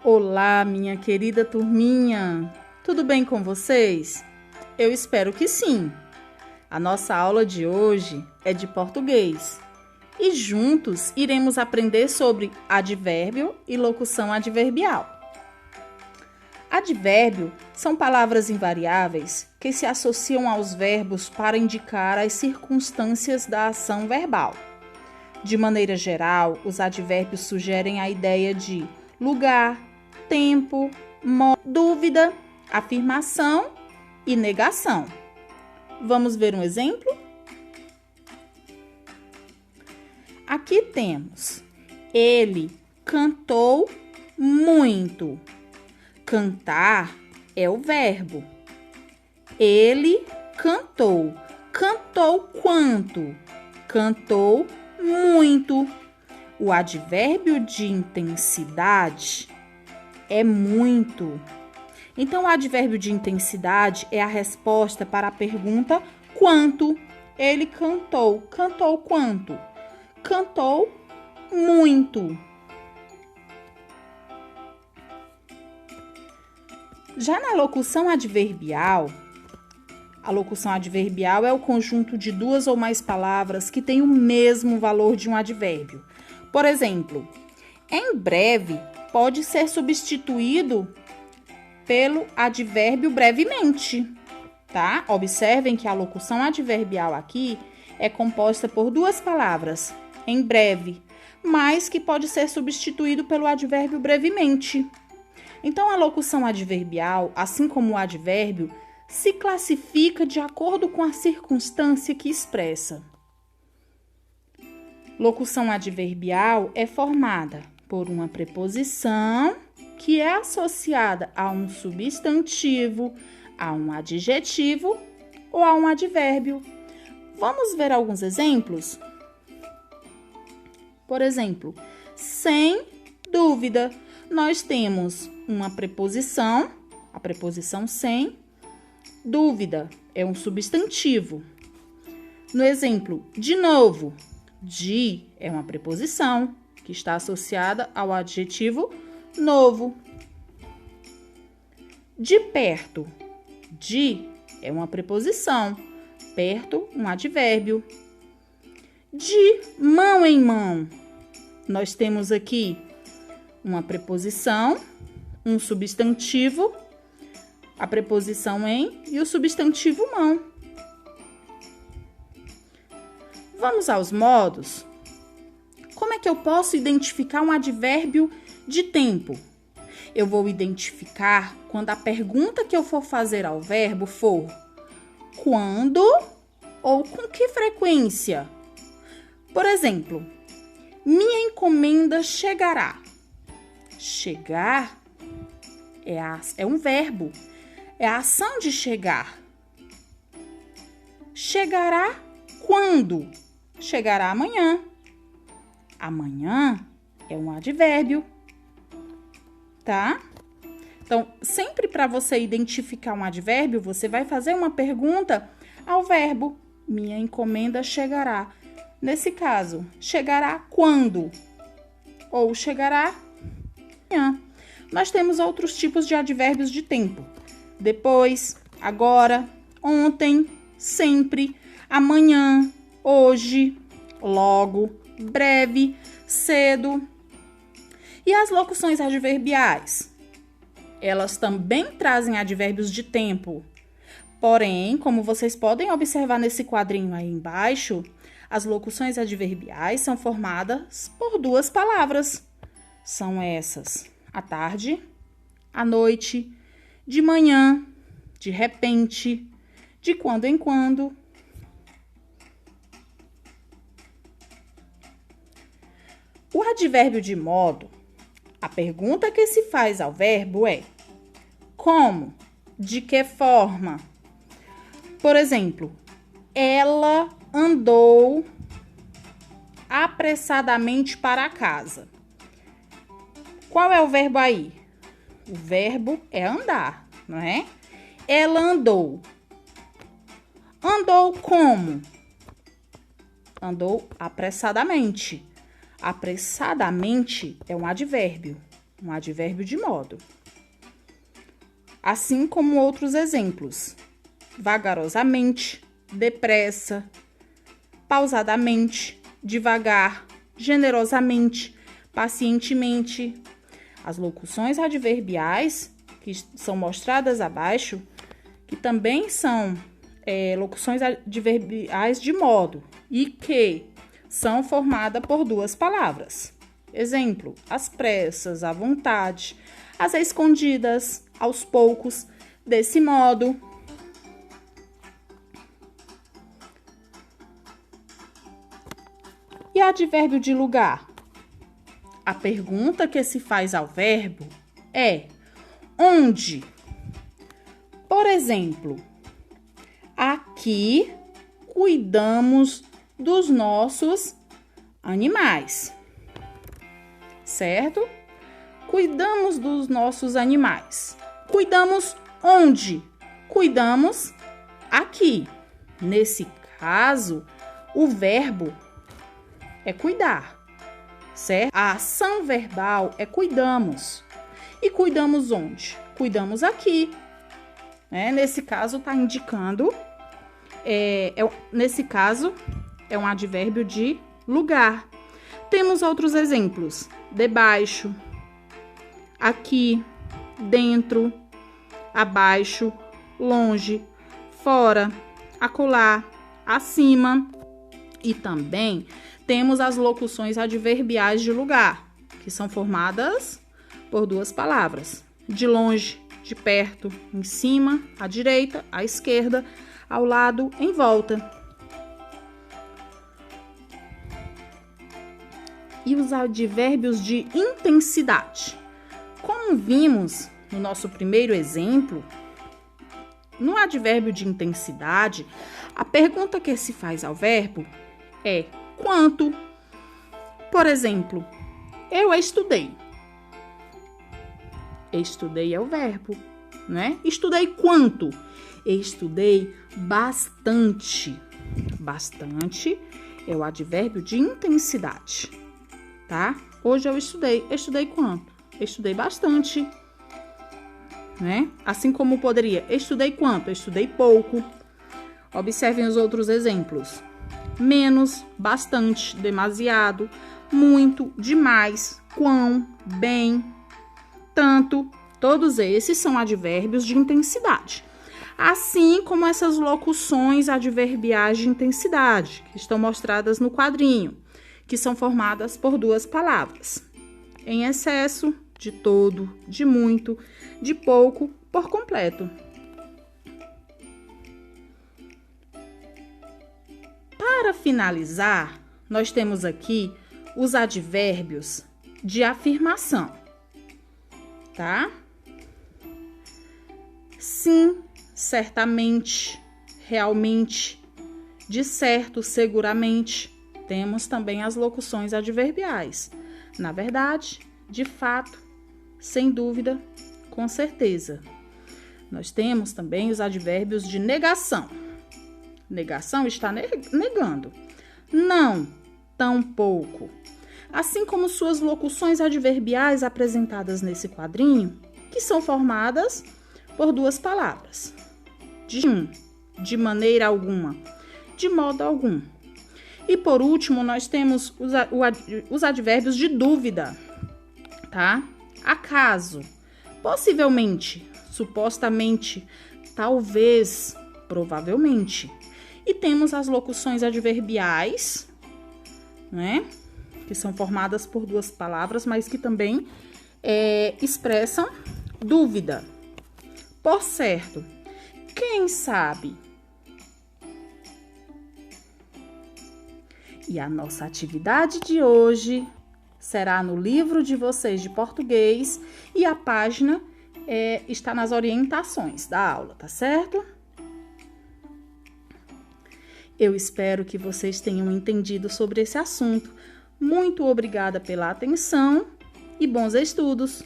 Olá, minha querida turminha! Tudo bem com vocês? Eu espero que sim! A nossa aula de hoje é de português e juntos iremos aprender sobre advérbio e locução adverbial. Advérbio são palavras invariáveis que se associam aos verbos para indicar as circunstâncias da ação verbal. De maneira geral, os advérbios sugerem a ideia de lugar, tempo, dúvida, afirmação e negação. Vamos ver um exemplo? Aqui temos: ele cantou muito. Cantar é o verbo. Ele cantou. Cantou quanto? Cantou muito. O advérbio de intensidade é muito. Então, o advérbio de intensidade é a resposta para a pergunta quanto. Ele cantou. Cantou quanto? Cantou muito. Já na locução adverbial, a locução adverbial é o conjunto de duas ou mais palavras que têm o mesmo valor de um advérbio. Por exemplo, em breve pode ser substituído pelo advérbio brevemente, tá? Observem que a locução adverbial aqui é composta por duas palavras, em breve, mas que pode ser substituído pelo advérbio brevemente. Então, a locução adverbial, assim como o advérbio, se classifica de acordo com a circunstância que expressa. Locução adverbial é formada por uma preposição que é associada a um substantivo, a um adjetivo ou a um advérbio. Vamos ver alguns exemplos? Por exemplo, sem dúvida, nós temos uma preposição, a preposição sem. Dúvida é um substantivo. No exemplo, de novo, de é uma preposição que está associada ao adjetivo novo. De perto, de é uma preposição, perto um advérbio. De mão em mão, nós temos aqui uma preposição, um substantivo, a preposição em e o substantivo mão. Vamos aos modos? Como é que eu posso identificar um advérbio de tempo? Eu vou identificar quando a pergunta que eu for fazer ao verbo for quando ou com que frequência. Por exemplo, minha encomenda chegará. Chegar é um verbo, é a ação de chegar. Chegará quando? Chegará amanhã. Amanhã é um advérbio, tá? Então, sempre para você identificar um advérbio, você vai fazer uma pergunta ao verbo. Minha encomenda chegará. Nesse caso, chegará quando? Ou chegará amanhã. Nós temos outros tipos de advérbios de tempo. Depois, agora, ontem, sempre, amanhã, hoje, logo, breve, cedo. E as locuções adverbiais? Elas também trazem advérbios de tempo. Porém, como vocês podem observar nesse quadrinho aí embaixo, as locuções adverbiais são formadas por duas palavras. São essas: à tarde, à noite, de manhã, de repente, de quando em quando. O advérbio de modo, a pergunta que se faz ao verbo é como? De que forma? Por exemplo, ela andou apressadamente para casa. Qual é o verbo aí? O verbo é andar, não é? Ela andou. Andou como? Andou apressadamente. Apressadamente é um advérbio. um advérbio de modo. Assim como outros exemplos: vagarosamente, depressa, pausadamente, devagar, generosamente, pacientemente. As locuções adverbiais que são mostradas abaixo, que também são locuções adverbiais de modo e que são formadas por duas palavras. Exemplo: às pressas, à vontade, às escondidas, aos poucos, desse modo. E advérbio de lugar? A pergunta que se faz ao verbo é: onde? Por exemplo, aqui cuidamos dos nossos animais, certo? Cuidamos dos nossos animais. Cuidamos onde? Cuidamos aqui. Nesse caso, o verbo é cuidar, certo? A ação verbal é cuidamos. E cuidamos onde? Cuidamos aqui. Nesse caso, está indicando, nesse caso, é um advérbio de lugar. Temos outros exemplos: debaixo, aqui, dentro, abaixo, longe, fora, acolá, acima. E também temos as locuções adverbiais de lugar, que são formadas por duas palavras: de longe, de perto, em cima, à direita, à esquerda, ao lado, em volta. E os advérbios de intensidade? Como vimos no nosso primeiro exemplo, no advérbio de intensidade, a pergunta que se faz ao verbo é quanto. Por exemplo, eu estudei. Estudei é o verbo, né? Estudei quanto? Estudei bastante. Bastante é o advérbio de intensidade, tá? Hoje eu estudei. Estudei quanto? Estudei bastante, né? Assim como poderia: estudei quanto? Estudei pouco. Observem os outros exemplos: menos, bastante, demasiado, muito, demais, quão, bem, tanto. Todos esses são advérbios de intensidade. Assim como essas locuções adverbiais de intensidade, que estão mostradas no quadrinho, que são formadas por duas palavras: em excesso, de todo, de muito, de pouco, por completo. Para finalizar, nós temos aqui os advérbios de afirmação, tá? Sim, certamente, realmente, de certo, seguramente. Temos também as locuções adverbiais: na verdade, de fato, sem dúvida, com certeza. Nós temos também os advérbios de negação. Negação está negando. Não, tampouco. Assim como suas locuções adverbiais apresentadas nesse quadrinho, que são formadas por duas palavras: de maneira alguma, de modo algum. E por último, nós temos os advérbios de dúvida, tá? Acaso, possivelmente, supostamente, talvez, provavelmente. E temos as locuções adverbiais, né? Que são formadas por duas palavras, mas que também expressam dúvida. Por certo, quem sabe? E a nossa atividade de hoje será no livro de vocês de português e a página está nas orientações da aula, tá certo? Eu espero que vocês tenham entendido sobre esse assunto. Muito obrigada pela atenção e bons estudos!